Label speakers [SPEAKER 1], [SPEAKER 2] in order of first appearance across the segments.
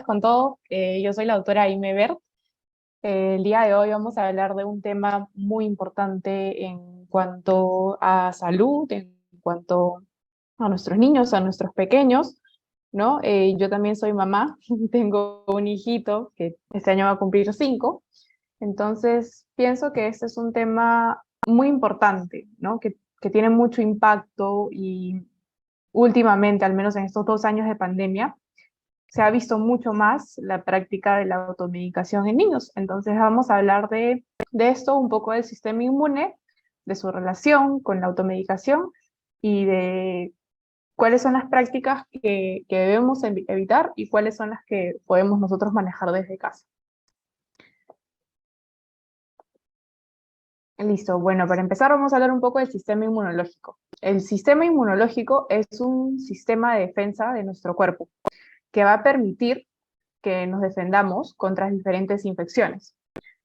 [SPEAKER 1] con todo. Yo soy la doctora Aime Bert. El día de hoy vamos a hablar de un tema muy importante en cuanto a salud, en cuanto a nuestros niños, a nuestros pequeños, ¿no? Yo también soy mamá, tengo un hijito que este año va a cumplir 5, entonces pienso que este es un tema muy importante, ¿no? Que tiene mucho impacto y últimamente, al menos en estos 2 años de pandemia, se ha visto mucho más la práctica de la automedicación en niños. Entonces vamos a hablar de esto, un poco del sistema inmune, de su relación con la automedicación y de cuáles son las prácticas que debemos evitar y cuáles son las que podemos nosotros manejar desde casa. Listo, bueno, para empezar vamos a hablar un poco del sistema inmunológico. El sistema inmunológico es un sistema de defensa de nuestro cuerpo que va a permitir que nos defendamos contra diferentes infecciones,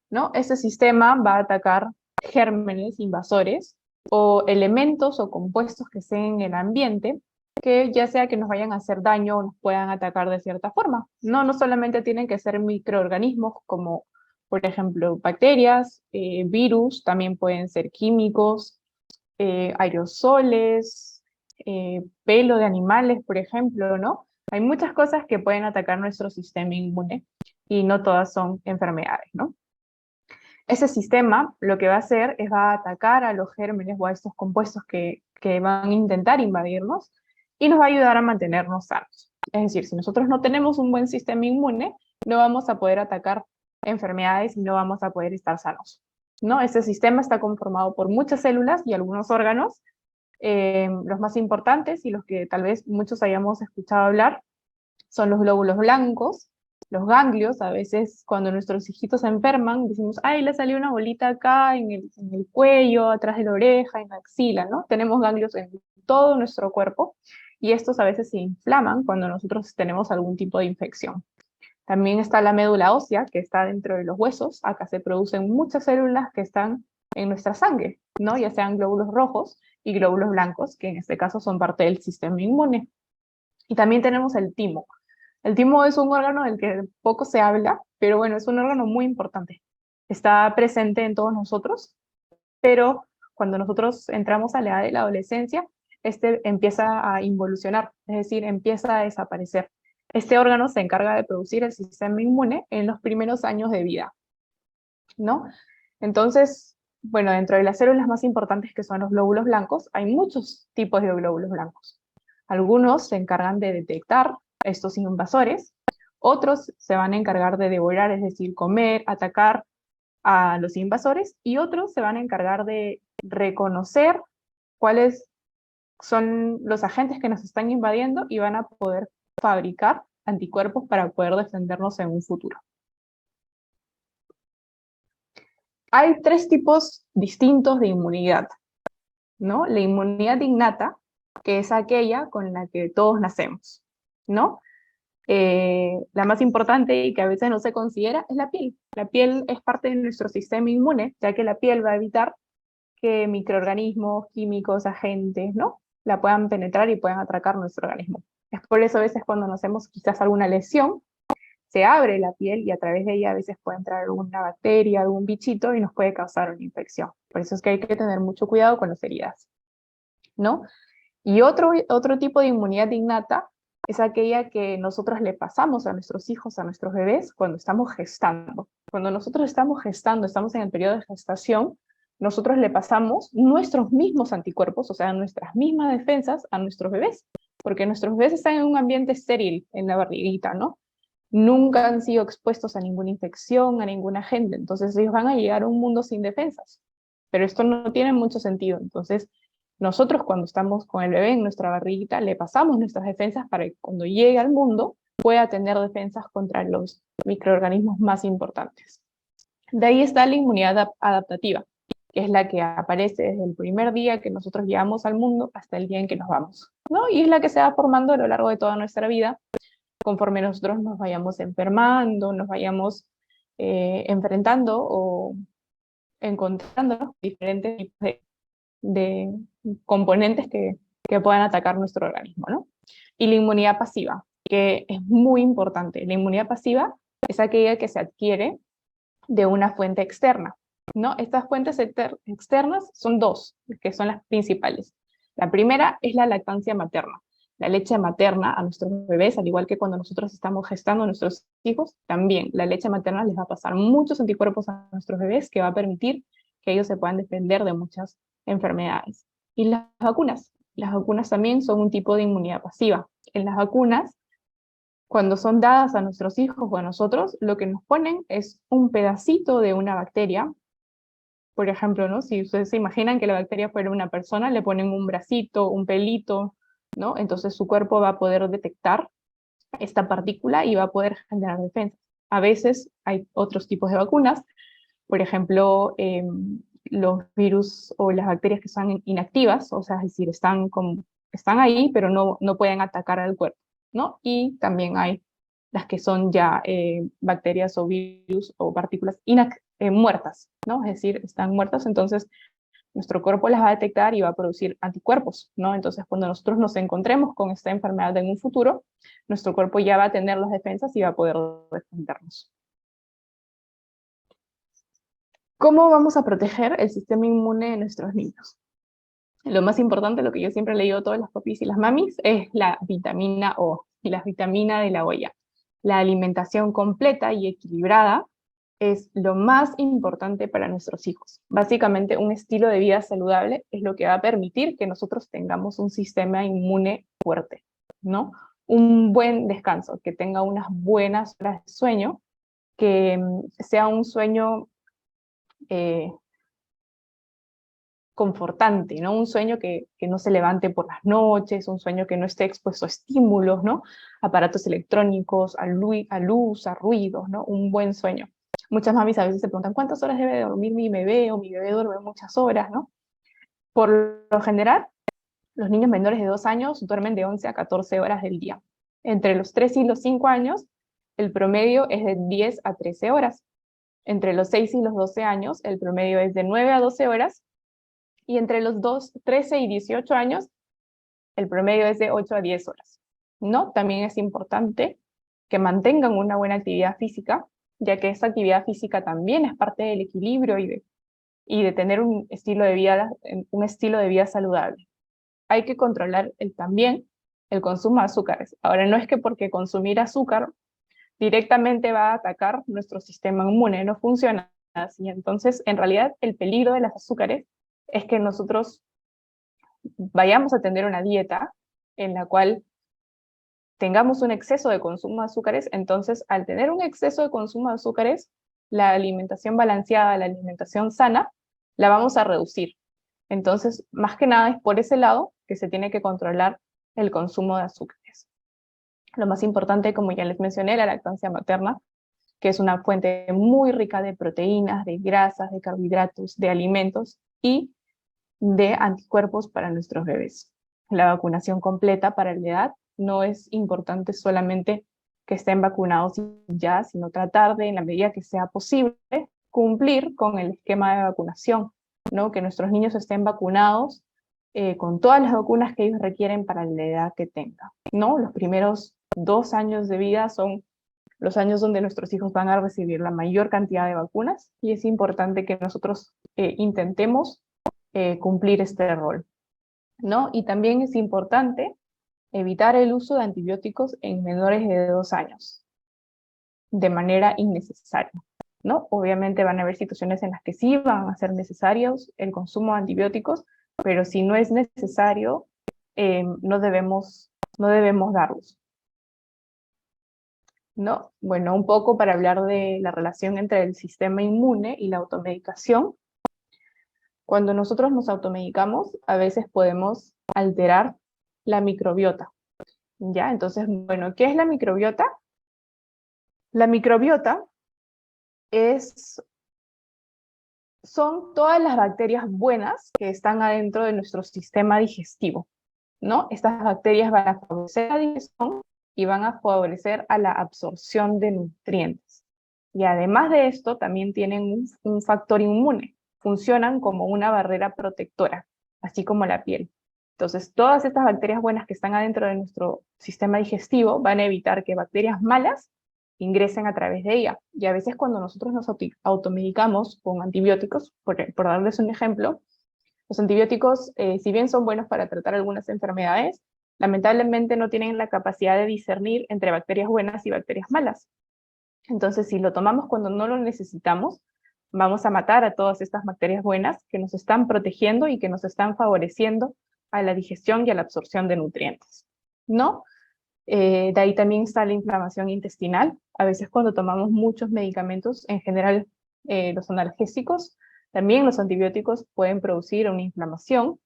[SPEAKER 1] ¿no? Este sistema va a atacar gérmenes invasores o elementos o compuestos que estén en el ambiente que ya sea que nos vayan a hacer daño o nos puedan atacar de cierta forma. No solamente tienen que ser microorganismos como, por ejemplo, bacterias, virus, también pueden ser químicos, aerosoles, pelo de animales, por ejemplo, ¿no? Hay muchas cosas que pueden atacar nuestro sistema inmune y no todas son enfermedades, ¿no? Ese sistema lo que va a hacer es va a atacar a los gérmenes o a estos compuestos que van a intentar invadirnos y nos va a ayudar a mantenernos sanos. Es decir, si nosotros no tenemos un buen sistema inmune, no vamos a poder atacar enfermedades y no vamos a poder estar sanos, ¿no? Este sistema está conformado por muchas células y algunos órganos, los más importantes y los que tal vez muchos hayamos escuchado hablar son los glóbulos blancos, los ganglios. A veces cuando nuestros hijitos se enferman, decimos, ay, le salió una bolita acá en el cuello, atrás de la oreja, en la axila, ¿no? Tenemos ganglios en todo nuestro cuerpo y estos a veces se inflaman cuando nosotros tenemos algún tipo de infección. También está la médula ósea, que está dentro de los huesos. Acá se producen muchas células que están en nuestra sangre, ¿no? Ya sean glóbulos rojos y glóbulos blancos, que en este caso son parte del sistema inmune. Y también tenemos el timo. El timo es un órgano del que poco se habla, pero bueno, es un órgano muy importante. Está presente en todos nosotros, pero cuando nosotros entramos a la edad de la adolescencia, este empieza a involucionar, es decir, empieza a desaparecer. Este órgano se encarga de producir el sistema inmune en los primeros años de vida, ¿no? Entonces, bueno, dentro de las células más importantes que son los glóbulos blancos, hay muchos tipos de glóbulos blancos. Algunos se encargan de detectar estos invasores, otros se van a encargar de devorar, es decir, comer, atacar a los invasores, y otros se van a encargar de reconocer cuáles son los agentes que nos están invadiendo y van a poder fabricar anticuerpos para poder defendernos en un futuro. Hay 3 tipos distintos de inmunidad, ¿no? La inmunidad innata, que es aquella con la que todos nacemos, ¿no? La más importante y que a veces no se considera es la piel. La piel es parte de nuestro sistema inmune, ya que la piel va a evitar que microorganismos, químicos, agentes, ¿no? La puedan penetrar y puedan atracar nuestro organismo. Es por eso a veces cuando nos hacemos quizás alguna lesión, se abre la piel y a través de ella a veces puede entrar alguna bacteria, algún bichito y nos puede causar una infección. Por eso es que hay que tener mucho cuidado con las heridas, ¿no? Y otro tipo de inmunidad innata es aquella que nosotros le pasamos a nuestros hijos, a nuestros bebés, cuando estamos gestando. Cuando nosotros estamos gestando, estamos en el periodo de gestación, nosotros le pasamos nuestros mismos anticuerpos, o sea, nuestras mismas defensas a nuestros bebés, porque nuestros bebés están en un ambiente estéril en la barriguita, ¿no? Nunca han sido expuestos a ninguna infección, a ningún agente, entonces ellos van a llegar a un mundo sin defensas. Pero esto no tiene mucho sentido, entonces nosotros cuando estamos con el bebé en nuestra barriguita le pasamos nuestras defensas para que cuando llegue al mundo pueda tener defensas contra los microorganismos más importantes. De ahí está la inmunidad adaptativa, que es la que aparece desde el primer día que nosotros llegamos al mundo hasta el día en que nos vamos, ¿no? Y es la que se va formando a lo largo de toda nuestra vida, conforme nosotros nos vayamos enfermando, nos vayamos enfrentando o encontrando diferentes tipos de componentes que puedan atacar nuestro organismo, ¿no? Y la inmunidad pasiva, que es muy importante. La inmunidad pasiva es aquella que se adquiere de una fuente externa, ¿no? Estas fuentes externas son dos, que son las principales. La primera es la lactancia materna. La leche materna a nuestros bebés, al igual que cuando nosotros estamos gestando a nuestros hijos, también la leche materna les va a pasar muchos anticuerpos a nuestros bebés que va a permitir que ellos se puedan defender de muchas enfermedades. Y las vacunas también son un tipo de inmunidad pasiva. En las vacunas, cuando son dadas a nuestros hijos o a nosotros, lo que nos ponen es un pedacito de una bacteria. Por ejemplo, ¿no? Si ustedes se imaginan que la bacteria fuera una persona, le ponen un bracito, un pelito, ¿no? Entonces su cuerpo va a poder detectar esta partícula y va a poder generar defensas. A veces hay otros tipos de vacunas, por ejemplo, los virus o las bacterias que son inactivas, o sea, es decir, están ahí, pero no pueden atacar al cuerpo, ¿no? Y también hay las que son ya bacterias o virus o partículas muertas, ¿no? Es decir, están muertas, entonces nuestro cuerpo las va a detectar y va a producir anticuerpos, ¿no? Entonces, cuando nosotros nos encontremos con esta enfermedad en un futuro, nuestro cuerpo ya va a tener las defensas y va a poder defendernos. ¿Cómo vamos a proteger el sistema inmune de nuestros niños? Lo más importante, lo que yo siempre le digo a todas las papis y las mamis, es la vitamina O, y la vitamina de la olla. La alimentación completa y equilibrada es lo más importante para nuestros hijos. Básicamente, un estilo de vida saludable es lo que va a permitir que nosotros tengamos un sistema inmune fuerte, ¿no? Un buen descanso, que tenga unas buenas horas de sueño, que sea un sueño confortante, ¿no? Un sueño que no se levante por las noches, un sueño que no esté expuesto a estímulos, ¿no? Aparatos electrónicos, a luz, a ruidos, ¿no? Un buen sueño. Muchas mamis a veces se preguntan, ¿cuántas horas debe dormir mi bebé? O mi bebé duerme muchas horas, ¿no? Por lo general, los niños menores de 2 años duermen de 11 a 14 horas del día. Entre los 3 y los 5 años, el promedio es de 10 a 13 horas. Entre los 6 y los 12 años, el promedio es de 9 a 12 horas. Y entre los 13 y 18 años, el promedio es de 8 a 10 horas. ¿No? También es importante que mantengan una buena actividad física, ya que esta actividad física también es parte del equilibrio y de tener un estilo de vida saludable. Hay que controlar también el consumo de azúcares. Ahora, no es que porque consumir azúcar directamente va a atacar nuestro sistema inmune, no funciona así. Entonces, en realidad, el peligro de las azúcares es que nosotros vayamos a tener una dieta en la cual tengamos un exceso de consumo de azúcares. Entonces, al tener un exceso de consumo de azúcares, la alimentación balanceada, la alimentación sana, la vamos a reducir. Entonces, más que nada es por ese lado que se tiene que controlar el consumo de azúcares. Lo más importante, como ya les mencioné, la lactancia materna, que es una fuente muy rica de proteínas, de grasas, de carbohidratos, de alimentos y de anticuerpos para nuestros bebés. La vacunación completa para la edad no es importante solamente que estén vacunados ya, sino tratar de, en la medida que sea posible, cumplir con el esquema de vacunación, ¿no? Que nuestros niños estén vacunados con todas las vacunas que ellos requieren para la edad que tengan, ¿no? Los primeros 2 años de vida son los años donde nuestros hijos van a recibir la mayor cantidad de vacunas y es importante que nosotros intentemos cumplir este rol, ¿no? Y también es importante evitar el uso de antibióticos en menores de 2 años de manera innecesaria, ¿no? Obviamente van a haber situaciones en las que sí van a ser necesarios el consumo de antibióticos, pero si no es necesario, no debemos darlos, ¿no? Bueno, un poco para hablar de la relación entre el sistema inmune y la automedicación. Cuando nosotros nos automedicamos, a veces podemos alterar la microbiota, ¿ya? Entonces, bueno, ¿qué es la microbiota? La microbiota son todas las bacterias buenas que están adentro de nuestro sistema digestivo, ¿no? Estas bacterias van a favorecer la digestión y van a favorecer a la absorción de nutrientes. Y además de esto, también tienen un factor inmune. Funcionan como una barrera protectora, así como la piel. Entonces, todas estas bacterias buenas que están adentro de nuestro sistema digestivo van a evitar que bacterias malas ingresen a través de ella. Y a veces cuando nosotros nos automedicamos con antibióticos, por darles un ejemplo, los antibióticos, si bien son buenos para tratar algunas enfermedades, lamentablemente no tienen la capacidad de discernir entre bacterias buenas y bacterias malas. Entonces, si lo tomamos cuando no lo necesitamos, vamos a matar a todas estas bacterias buenas que nos están protegiendo y que nos están favoreciendo a la digestión y a la absorción de nutrientes, ¿no? De ahí también está la inflamación intestinal. A veces cuando tomamos muchos medicamentos, en general los analgésicos, también los antibióticos pueden producir una inflamación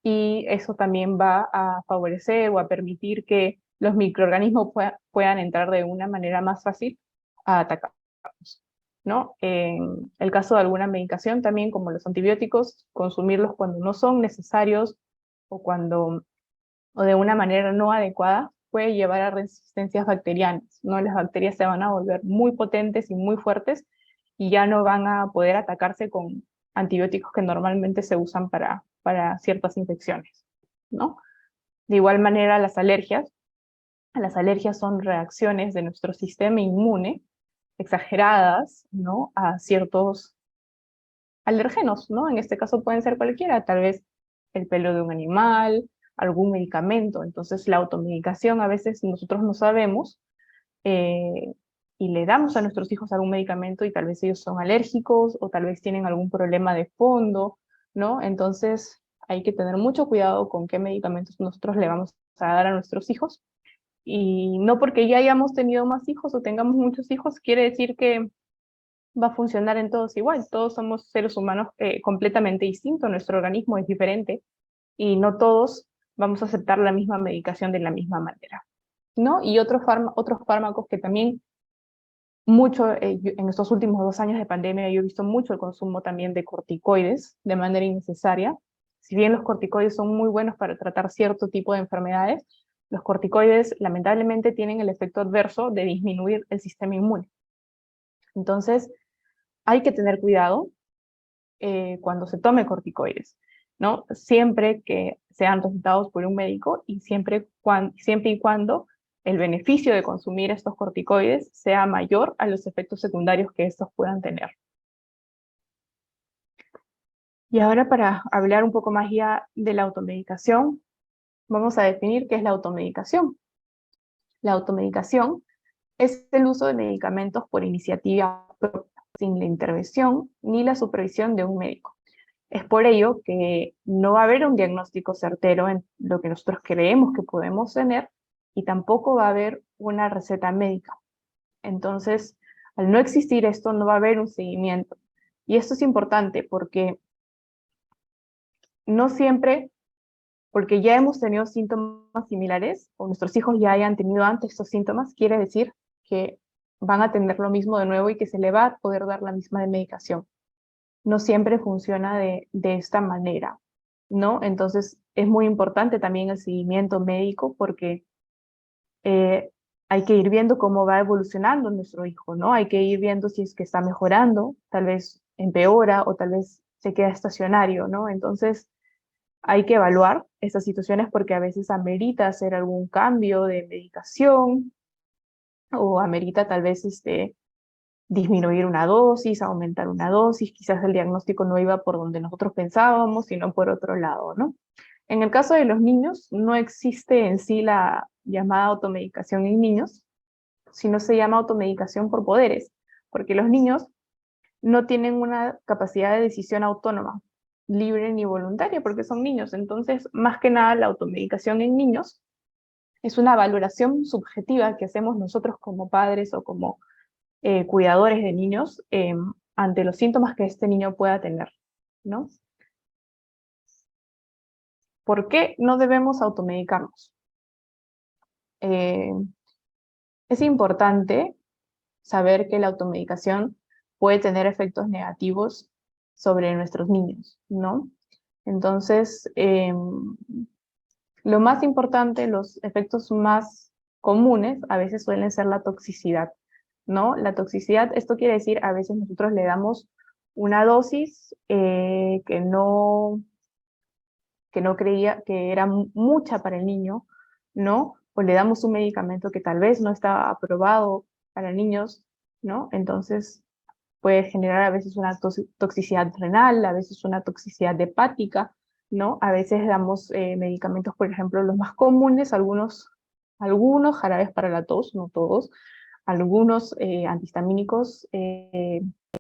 [SPEAKER 1] y eso también va a favorecer o a permitir que los microorganismos puedan entrar de una manera más fácil a atacarnos, ¿no? En el caso de alguna medicación también, como los antibióticos, consumirlos cuando no son necesarios o de una manera no adecuada puede llevar a resistencias bacterianas, ¿no? Las bacterias se van a volver muy potentes y muy fuertes y ya no van a poder atacarse con antibióticos que normalmente se usan para ciertas infecciones, ¿no? De igual manera, las alergias son reacciones de nuestro sistema inmune exageradas, ¿no? A ciertos alérgenos, ¿no? En este caso pueden ser cualquiera, tal vez el pelo de un animal, algún medicamento. Entonces la automedicación a veces nosotros no sabemos eh, y le damos a nuestros hijos algún medicamento y tal vez ellos son alérgicos o tal vez tienen algún problema de fondo, ¿no? Entonces hay que tener mucho cuidado con qué medicamentos nosotros le vamos a dar a nuestros hijos. Y no porque ya hayamos tenido más hijos o tengamos muchos hijos, quiere decir que va a funcionar en todos igual. Todos somos seres humanos completamente distintos, nuestro organismo es diferente y no todos vamos a aceptar la misma medicación de la misma manera, ¿no? Y otros fármacos que también en estos últimos 2 años de pandemia yo he visto mucho el consumo también de corticoides de manera innecesaria. Si bien los corticoides son muy buenos para tratar cierto tipo de enfermedades, los corticoides lamentablemente tienen el efecto adverso de disminuir el sistema inmune. Entonces, hay que tener cuidado cuando se tome corticoides, ¿no? Siempre que sean recetados por un médico y siempre y cuando el beneficio de consumir estos corticoides sea mayor a los efectos secundarios que estos puedan tener. Y ahora para hablar un poco más ya de la automedicación, vamos a definir qué es la automedicación. La automedicación es el uso de medicamentos por iniciativa propia, sin la intervención ni la supervisión de un médico. Es por ello que no va a haber un diagnóstico certero en lo que nosotros creemos que podemos tener y tampoco va a haber una receta médica. Entonces, al no existir esto, no va a haber un seguimiento. Y esto es importante porque no siempre, porque ya hemos tenido síntomas similares o nuestros hijos ya hayan tenido antes estos síntomas, quiere decir que van a tener lo mismo de nuevo y que se le va a poder dar la misma medicación. No siempre funciona de esta manera, ¿no? Entonces es muy importante también el seguimiento médico porque hay que ir viendo cómo va evolucionando nuestro hijo, ¿no? Hay que ir viendo si es que está mejorando, tal vez empeora o tal vez se queda estacionario, ¿no? Entonces hay que evaluar estas situaciones porque a veces amerita hacer algún cambio de medicación o amerita tal vez disminuir una dosis, aumentar una dosis, quizás el diagnóstico no iba por donde nosotros pensábamos, sino por otro lado, ¿no? En el caso de los niños, no existe en sí la llamada automedicación en niños, sino se llama automedicación por poderes, porque los niños no tienen una capacidad de decisión autónoma, libre ni voluntaria, porque son niños. Entonces, más que nada, la automedicación en niños es una valoración subjetiva que hacemos nosotros como padres o como cuidadores de niños ante los síntomas que este niño pueda tener, ¿no? ¿Por qué no debemos automedicarnos? Es importante saber que la automedicación puede tener efectos negativos sobre nuestros niños, ¿no? Entonces, lo más importante, los efectos más comunes a veces suelen ser la toxicidad, ¿no? La toxicidad, esto quiere decir, a veces nosotros le damos una dosis que que no creía que era mucha para el niño, ¿no? O le damos un medicamento que tal vez no está aprobado para niños, ¿no? Entonces puede generar a veces una toxicidad renal, a veces una toxicidad hepática, ¿no? A veces damos medicamentos, por ejemplo, los más comunes, algunos jarabes para la tos, no todos, algunos antihistamínicos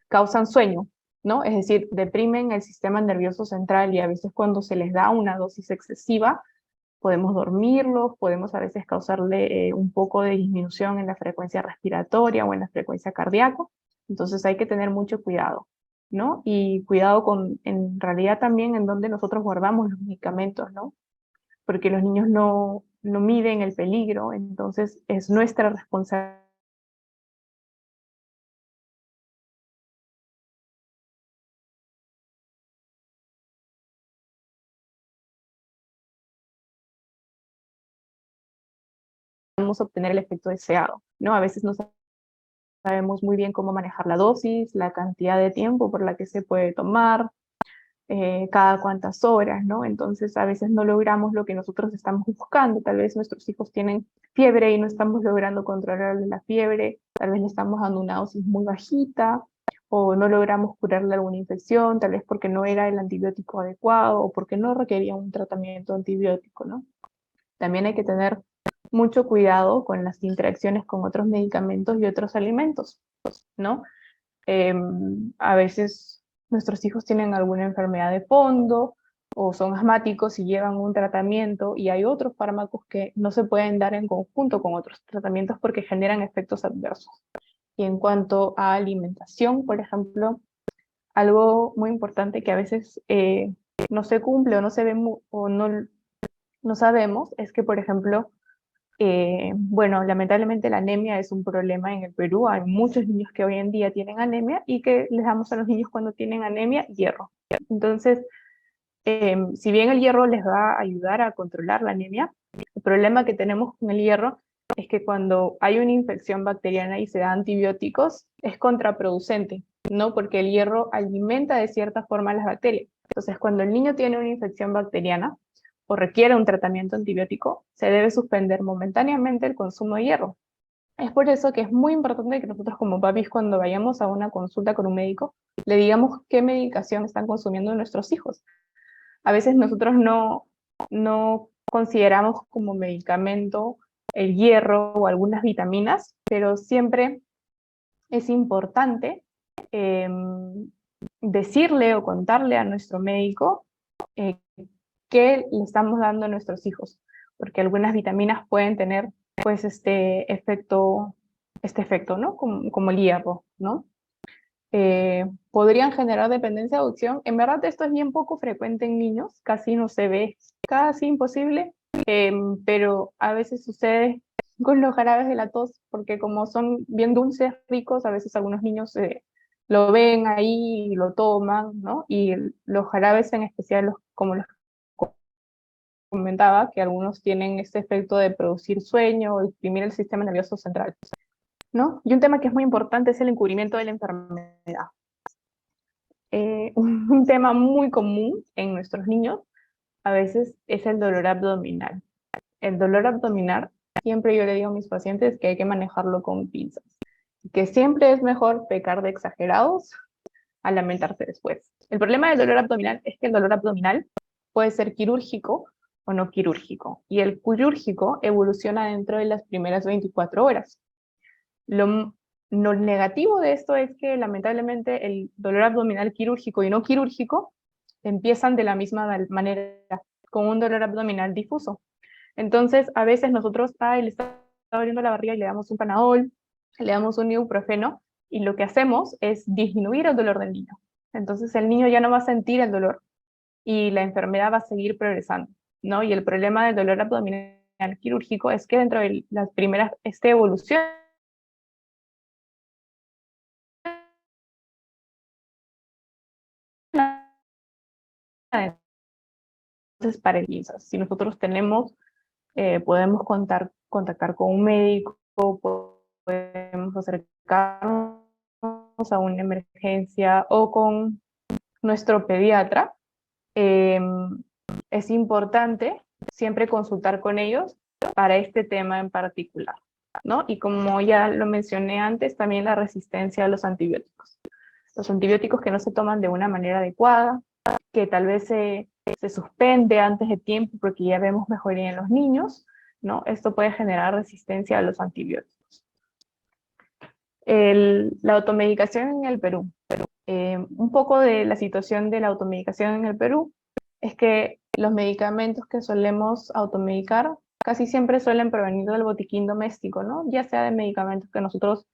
[SPEAKER 1] causan sueño, ¿no? Es decir, deprimen el sistema nervioso central y a veces cuando se les da una dosis excesiva, podemos dormirlos, podemos a veces causarle un poco de disminución en la frecuencia respiratoria o en la frecuencia cardíaca. Entonces hay que tener mucho cuidado, ¿no? Y cuidado en realidad también en donde nosotros guardamos los medicamentos, ¿no? Porque los niños no miden el peligro, entonces es nuestra responsabilidad obtener el efecto deseado, ¿no? A veces no sabemos muy bien cómo manejar la dosis, la cantidad de tiempo por la que se puede tomar, cada cuántas horas, ¿no? Entonces a veces no logramos lo que nosotros estamos buscando, tal vez nuestros hijos tienen fiebre y no estamos logrando controlar la fiebre, tal vez le estamos dando una dosis muy bajita, o no logramos curarle alguna infección, tal vez porque no era el antibiótico adecuado, o porque no requería un tratamiento antibiótico, ¿no? También hay que tener mucho cuidado con las interacciones con otros medicamentos y otros alimentos, ¿no? A veces nuestros hijos tienen alguna enfermedad de fondo o son asmáticos y llevan un tratamiento y hay otros fármacos que no se pueden dar en conjunto con otros tratamientos porque generan efectos adversos. Y en cuanto a alimentación, por ejemplo, algo muy importante que a veces no se cumple o no se ve o no sabemos es que, por ejemplo, bueno, lamentablemente la anemia es un problema en el Perú. Hay muchos niños que hoy en día tienen anemia y que les damos a los niños cuando tienen anemia hierro. Entonces, si bien el hierro les va a ayudar a controlar la anemia, el problema que tenemos con el hierro es que cuando hay una infección bacteriana y se da antibióticos, es contraproducente, ¿no? Porque el hierro alimenta de cierta forma a las bacterias. Entonces, cuando el niño tiene una infección bacteriana o requiere un tratamiento antibiótico, se debe suspender momentáneamente el consumo de hierro. Es por eso que es muy importante que nosotros como papis, cuando vayamos a una consulta con un médico, le digamos qué medicación están consumiendo nuestros hijos. A veces nosotros no consideramos como medicamento el hierro o algunas vitaminas, pero siempre es importante eh, decirle o contarle a nuestro médico eh, qué le estamos dando a nuestros hijos, porque algunas vitaminas pueden tener pues este efecto, ¿no? Como el hierro, ¿no? Podrían generar dependencia de adicción. En verdad esto es bien poco frecuente en niños, casi no se ve, casi imposible, pero a veces sucede con los jarabes de la tos, porque como son bien dulces, ricos, a veces algunos niños lo ven ahí y lo toman, ¿no? Y los jarabes en especial, como los comentaba, que algunos tienen este efecto de producir sueño o exprimir el sistema nervioso central, ¿no? Y un tema que es muy importante es el encubrimiento de la enfermedad. Un tema muy común en nuestros niños a veces es el dolor abdominal. El dolor abdominal, siempre yo le digo a mis pacientes que hay que manejarlo con pinzas, que siempre es mejor pecar de exagerados a lamentarse después. El problema del dolor abdominal es que el dolor abdominal puede ser quirúrgico o no quirúrgico, y el quirúrgico evoluciona dentro de las primeras 24 horas. Lo negativo de esto es que lamentablemente el dolor abdominal quirúrgico y no quirúrgico empiezan de la misma manera, con un dolor abdominal difuso. Entonces, a veces nosotros, le está abriendo la barriga y le damos un Panadol, le damos un ibuprofeno, y lo que hacemos es disminuir el dolor del niño. Entonces, el niño ya no va a sentir el dolor y la enfermedad va a seguir progresando, ¿no? Y el problema del dolor abdominal quirúrgico es que dentro de las primeras, evolución entonces paralizas. Si nosotros tenemos, podemos contactar con un médico, podemos acercarnos a una emergencia o con nuestro pediatra, eh, es importante siempre consultar con ellos para este tema en particular, ¿no? Y como ya lo mencioné antes, también la resistencia a los antibióticos. Los antibióticos que no se toman de una manera adecuada, que tal vez se suspende antes de tiempo porque ya vemos mejoría en los niños, ¿no? Esto puede generar resistencia a los antibióticos. La automedicación en el Perú. Un poco de la situación de la automedicación en el Perú es que los medicamentos que solemos automedicar casi siempre suelen provenir del botiquín doméstico, ¿no? Ya sea de medicamentos que nosotros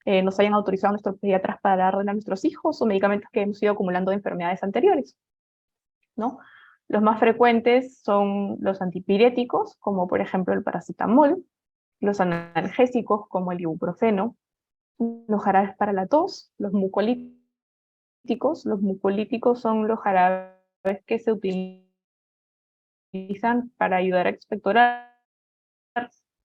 [SPEAKER 1] nos hayan autorizado nuestros pediatras para darle a nuestros hijos o medicamentos que hemos ido acumulando de enfermedades anteriores, ¿no? Los más frecuentes son los antipiréticos, como por ejemplo el paracetamol, los analgésicos, como el ibuprofeno, los jarabes para la tos, los mucolíticos. Los mucolíticos son los jarabes que se utilizan para ayudar a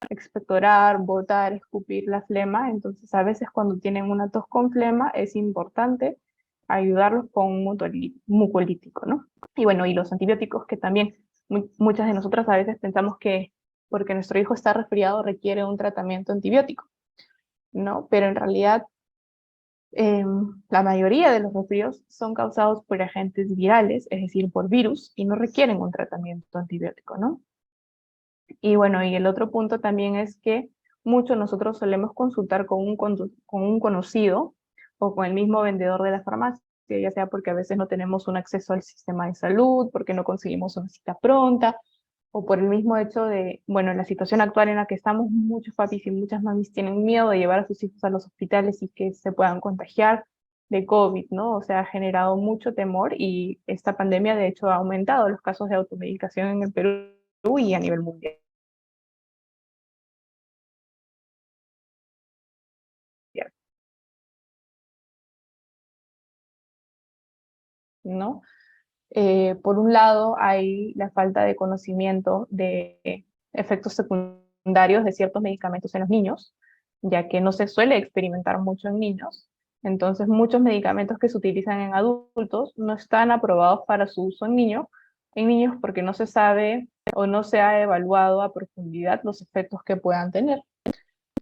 [SPEAKER 1] expectorar, botar, escupir la flema. Entonces, a veces cuando tienen una tos con flema, es importante ayudarlos con un mucolítico, ¿no? Y bueno, y los antibióticos que también muchas de nosotras a veces pensamos que porque nuestro hijo está resfriado requiere un tratamiento antibiótico, ¿no? Pero en realidad la mayoría de los resfríos son causados por agentes virales, es decir, por virus, y no requieren un tratamiento antibiótico, ¿no? Y bueno, y el otro punto también es que muchos nosotros solemos consultar con un conocido o con el mismo vendedor de la farmacia, ya sea porque a veces no tenemos un acceso al sistema de salud, porque no conseguimos una cita pronta, o por el mismo hecho de, bueno, la situación actual en la que estamos, muchos papis y muchas mamis tienen miedo de llevar a sus hijos a los hospitales y que se puedan contagiar de COVID, ¿no? O sea, ha generado mucho temor y esta pandemia de hecho ha aumentado los casos de automedicación en el Perú y a nivel mundial, ¿no? Por un lado, hay la falta de conocimiento de efectos secundarios de ciertos medicamentos en los niños, ya que no se suele experimentar mucho en niños. Entonces, muchos medicamentos que se utilizan en adultos no están aprobados para su uso en niños porque no se sabe o no se ha evaluado a profundidad los efectos que puedan tener,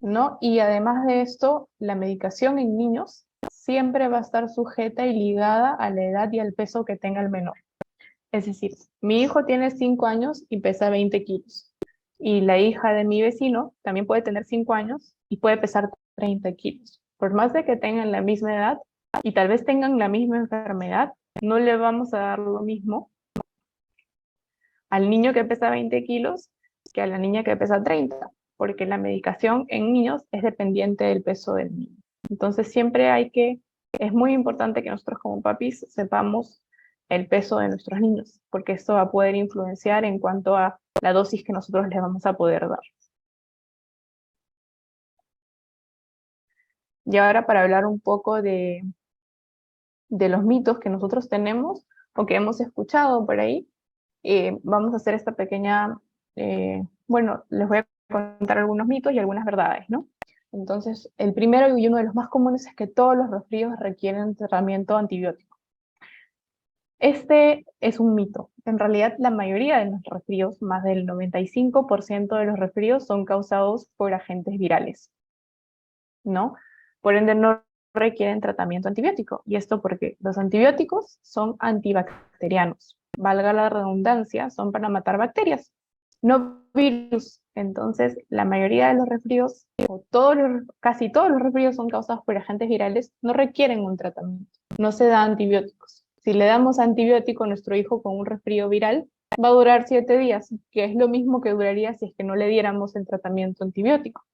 [SPEAKER 1] ¿no? Y además de esto, la medicación en niños siempre va a estar sujeta y ligada a la edad y al peso que tenga el menor. Es decir, mi hijo tiene 5 años y pesa 20 kilos. Y la hija de mi vecino también puede tener 5 años y puede pesar 30 kilos. Por más de que tengan la misma edad y tal vez tengan la misma enfermedad, no le vamos a dar lo mismo al niño que pesa 20 kilos que a la niña que pesa 30, porque la medicación en niños es dependiente del peso del niño. Entonces siempre es muy importante que nosotros como papis sepamos el peso de nuestros niños, porque esto va a poder influenciar en cuanto a la dosis que nosotros les vamos a poder dar. Y ahora para hablar un poco de los mitos que nosotros tenemos o que hemos escuchado por ahí, vamos a hacer esta pequeña, bueno, les voy a contar algunos mitos y algunas verdades, ¿no? Entonces, el primero y uno de los más comunes es que todos los resfríos requieren tratamiento antibiótico. Este es un mito. En realidad, la mayoría de los resfríos, más del 95% de los resfríos, son causados por agentes virales, ¿no? Por ende, no requieren tratamiento antibiótico. Y esto porque los antibióticos son antibacterianos. Valga la redundancia, son para matar bacterias, no virus. Entonces, la mayoría de los resfríos, casi todos los resfríos son causados por agentes virales, no requieren un tratamiento, no se da antibióticos. Si le damos antibiótico a nuestro hijo con un resfrío viral, va a durar 7 días, que es lo mismo que duraría si es que no le diéramos el tratamiento antibiótico,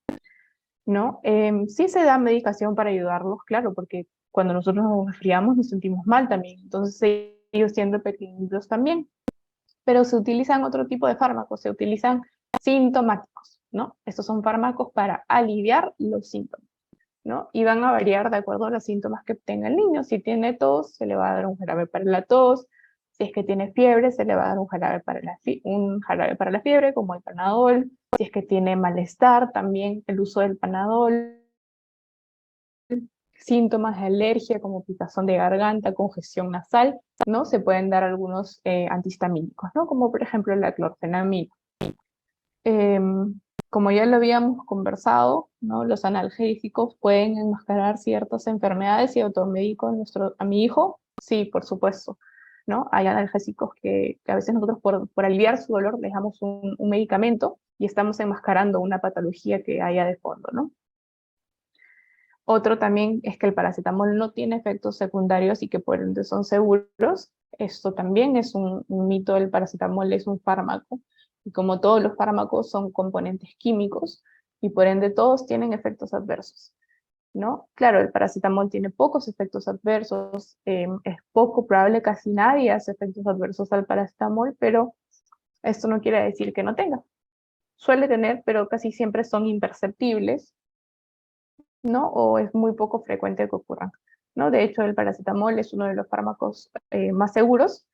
[SPEAKER 1] ¿no? Sí se da medicación para ayudarlos, claro, porque cuando nosotros nos resfriamos nos sentimos mal también, entonces ellos siendo pequeñitos también, pero se utilizan otro tipo de fármacos, se utilizan sintomáticos, ¿no? Estos son fármacos para aliviar los síntomas, ¿no? Y van a variar de acuerdo a los síntomas que tenga el niño. Si tiene tos, se le va a dar un jarabe para la tos. Si es que tiene fiebre, se le va a dar un jarabe para la fiebre, como el Panadol. Si es que tiene malestar, también el uso del Panadol. síntomas de alergia como picazón de garganta, congestión nasal, ¿no? Se pueden dar algunos antihistamínicos, ¿no? Como por ejemplo la clorfenamina. Como ya lo habíamos conversado, ¿no? Los analgésicos pueden enmascarar ciertas enfermedades y automedico a mi hijo. Sí, por supuesto, ¿no? Hay analgésicos que a veces nosotros por aliviar su dolor le damos un medicamento y estamos enmascarando una patología que haya de fondo, ¿no? Otro también es que el paracetamol no tiene efectos secundarios y que por ende son seguros. Esto también es un mito, el paracetamol es un fármaco. Y como todos los fármacos son componentes químicos y por ende todos tienen efectos adversos, ¿no? Claro, el paracetamol tiene pocos efectos adversos, es poco probable, casi nadie hace efectos adversos al paracetamol, pero esto no quiere decir que no tenga. Suele tener, pero casi siempre son imperceptibles, ¿no? O es muy poco frecuente que ocurran, ¿no? De hecho, el paracetamol es uno de los fármacos más seguros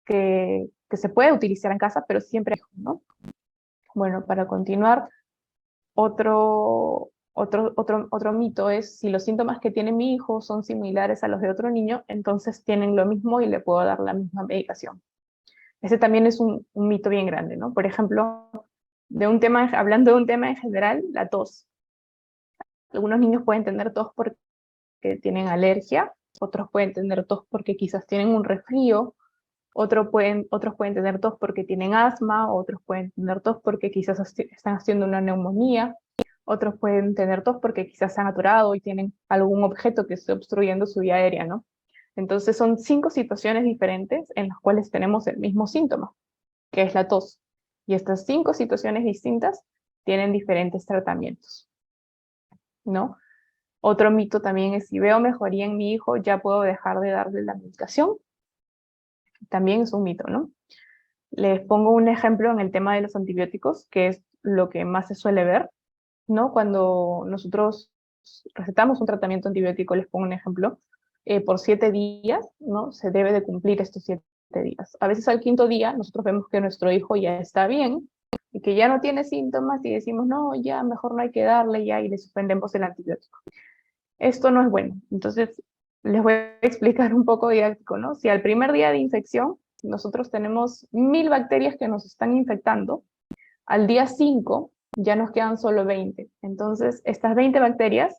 [SPEAKER 1] que se puede utilizar en casa, pero siempre, ¿no? Bueno, para continuar, otro mito es si los síntomas que tiene mi hijo son similares a los de otro niño, entonces tienen lo mismo y le puedo dar la misma medicación. Ese también es un mito bien grande, ¿no? Por ejemplo, hablando de un tema en general, la tos. Algunos niños pueden tener tos porque tienen alergia, otros pueden tener tos porque quizás tienen un resfrío, otros pueden tener tos porque tienen asma, otros pueden tener tos porque quizás están haciendo una neumonía, otros pueden tener tos porque quizás se han atorado y tienen algún objeto que esté obstruyendo su vía aérea, ¿no? Entonces son 5 situaciones diferentes en las cuales tenemos el mismo síntoma, que es la tos. Y estas 5 situaciones distintas tienen diferentes tratamientos, ¿no? Otro mito también es si veo mejoría en mi hijo, ya puedo dejar de darle la medicación. También es un mito, ¿no? Les pongo un ejemplo en el tema de los antibióticos, que es lo que más se suele ver, ¿no? Cuando nosotros recetamos un tratamiento antibiótico, les pongo un ejemplo, por 7 días, ¿no? Se debe de cumplir estos 7 días. A veces al 5.º día nosotros vemos que nuestro hijo ya está bien y que ya no tiene síntomas y decimos, no, ya mejor no hay que darle ya y le suspendemos el antibiótico. Esto no es bueno. Entonces, les voy a explicar un poco didáctico, ¿no? Si al primer día de infección nosotros tenemos 1000 bacterias que nos están infectando, al día 5 ya nos quedan solo 20. Entonces, estas 20 bacterias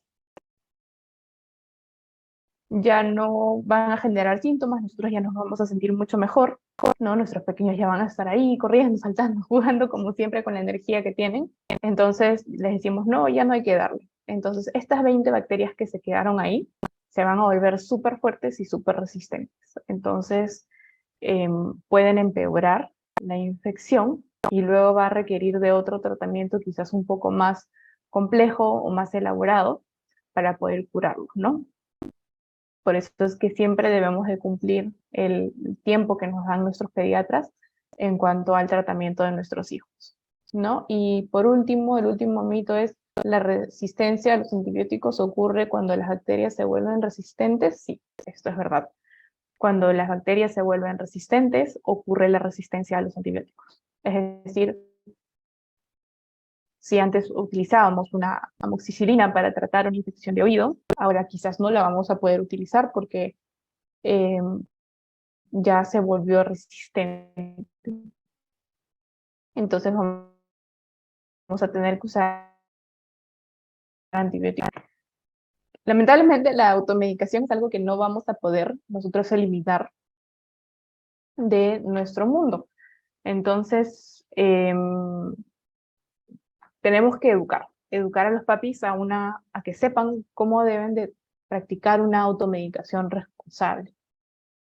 [SPEAKER 1] ya no van a generar síntomas, nosotros ya nos vamos a sentir mucho mejor, ¿no? Nuestros pequeños ya van a estar ahí corriendo, saltando, jugando como siempre con la energía que tienen. Entonces les decimos, no, ya no hay que darle. Entonces estas 20 bacterias que se quedaron ahí se van a volver súper fuertes y súper resistentes. Entonces pueden empeorar la infección y luego va a requerir de otro tratamiento quizás un poco más complejo o más elaborado para poder curarlo, ¿no? Por eso es que siempre debemos de cumplir el tiempo que nos dan nuestros pediatras en cuanto al tratamiento de nuestros hijos, ¿no? Y por último, el último mito es la resistencia a los antibióticos ocurre cuando las bacterias se vuelven resistentes. Sí, esto es verdad. Cuando las bacterias se vuelven resistentes, ocurre la resistencia a los antibióticos. Es decir, si antes utilizábamos una amoxicilina para tratar una infección de oído, ahora quizás no la vamos a poder utilizar porque ya se volvió resistente. Entonces vamos a tener que usar antibióticos. Lamentablemente la automedicación es algo que no vamos a poder nosotros eliminar de nuestro mundo. Entonces tenemos que educar a los papis a que sepan cómo deben de practicar una automedicación responsable,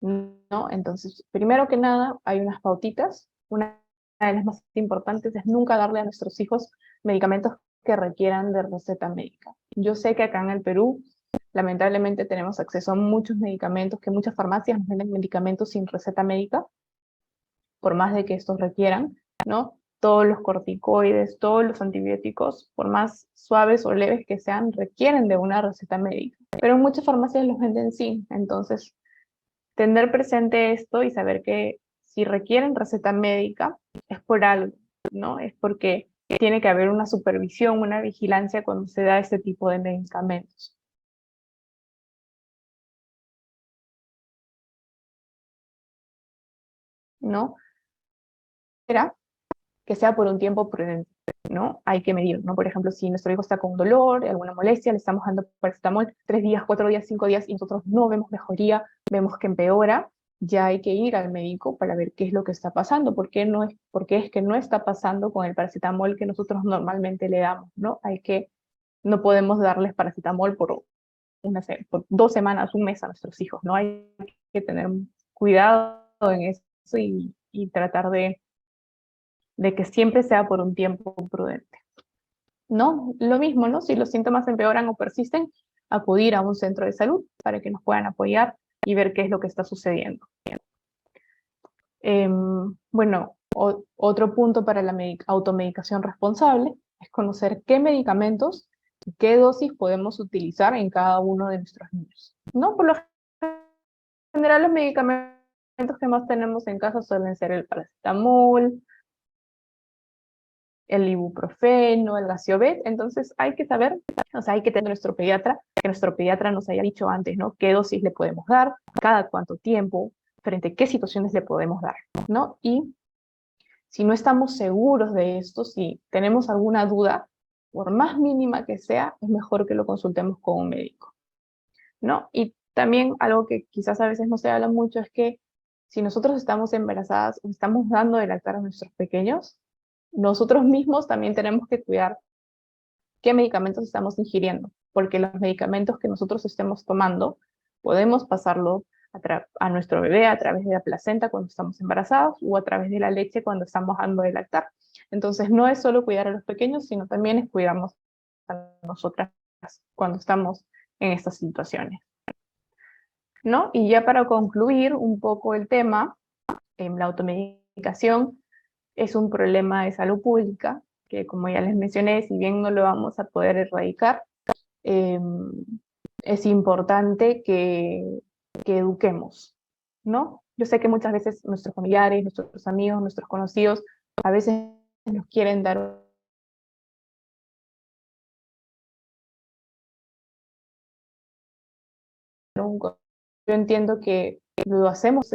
[SPEAKER 1] ¿no? Entonces, primero que nada, hay unas pautitas. Una de las más importantes es nunca darle a nuestros hijos medicamentos que requieran de receta médica. Yo sé que acá en el Perú, lamentablemente tenemos acceso a muchos medicamentos, que muchas farmacias nos venden medicamentos sin receta médica, por más de que estos requieran, ¿no? Todos los corticoides, todos los antibióticos, por más suaves o leves que sean, requieren de una receta médica. Pero muchas farmacias los venden sin, entonces tener presente esto y saber que si requieren receta médica es por algo, ¿no? Es porque tiene que haber una supervisión, una vigilancia cuando se da este tipo de medicamentos. ¿No? Era que sea por un tiempo prudente, ¿no? Hay que medir, ¿no? Por ejemplo, si nuestro hijo está con dolor, alguna molestia, le estamos dando paracetamol 3 días, 4 días, 5 días y nosotros no vemos mejoría, vemos que empeora, ya hay que ir al médico para ver qué es lo que está pasando, por qué es que no está pasando con el paracetamol que nosotros normalmente le damos, ¿no? No podemos darles paracetamol por 2 semanas, un mes a nuestros hijos, ¿no? Hay que tener cuidado en eso y tratar de que siempre sea por un tiempo prudente. ¿No? Lo mismo, ¿no? Si los síntomas empeoran o persisten, acudir a un centro de salud para que nos puedan apoyar y ver qué es lo que está sucediendo. Bueno, otro punto para la automedicación responsable es conocer qué medicamentos y qué dosis podemos utilizar en cada uno de nuestros niños. ¿No? Por lo general, los medicamentos que más tenemos en casa suelen ser el paracetamol, el ibuprofeno, el Gasiovet, entonces hay que saber, o sea, hay que tener que nuestro pediatra nos haya dicho antes, ¿no? ¿Qué dosis le podemos dar? ¿Cada cuánto tiempo? ¿Frente a qué situaciones le podemos dar? ¿No? Y si no estamos seguros de esto, si tenemos alguna duda, por más mínima que sea, es mejor que lo consultemos con un médico, ¿no? Y también algo que quizás a veces no se habla mucho es que si nosotros estamos embarazadas o estamos dando de lactar a nuestros pequeños, nosotros mismos también tenemos que cuidar qué medicamentos estamos ingiriendo, porque los medicamentos que nosotros estemos tomando podemos pasarlo a nuestro bebé a través de la placenta cuando estamos embarazados o a través de la leche cuando estamos dando de lactar. Entonces no es solo cuidar a los pequeños, sino también es cuidarnos a nosotras cuando estamos en estas situaciones, ¿no? Y ya para concluir un poco el tema, la automedicación es un problema de salud pública que, como ya les mencioné, si bien no lo vamos a poder erradicar, eh, es importante que eduquemos, ¿no? Yo sé que muchas veces nuestros familiares, nuestros amigos, nuestros conocidos, a veces nos quieren dar un... Yo entiendo que lo hacemos,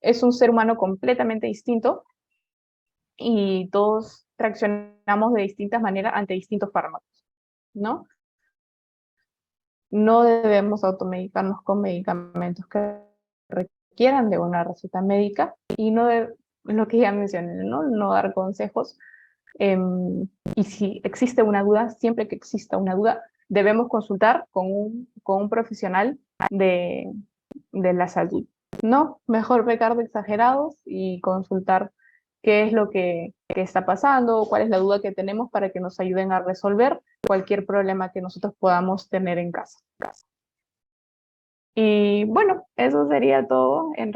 [SPEAKER 1] es un ser humano completamente distinto y todos reaccionamos de distintas maneras ante distintos fármacos, ¿no? No debemos automedicarnos con medicamentos que requieran de una receta médica y no de lo que ya mencioné, ¿no? No dar consejos. Y si existe una duda, siempre que exista una duda, debemos consultar con un profesional de la salud. No, mejor pecar de exagerados y consultar qué es lo que está pasando, cuál es la duda que tenemos para que nos ayuden a resolver cualquier problema que nosotros podamos tener en casa. Y bueno, eso sería todo en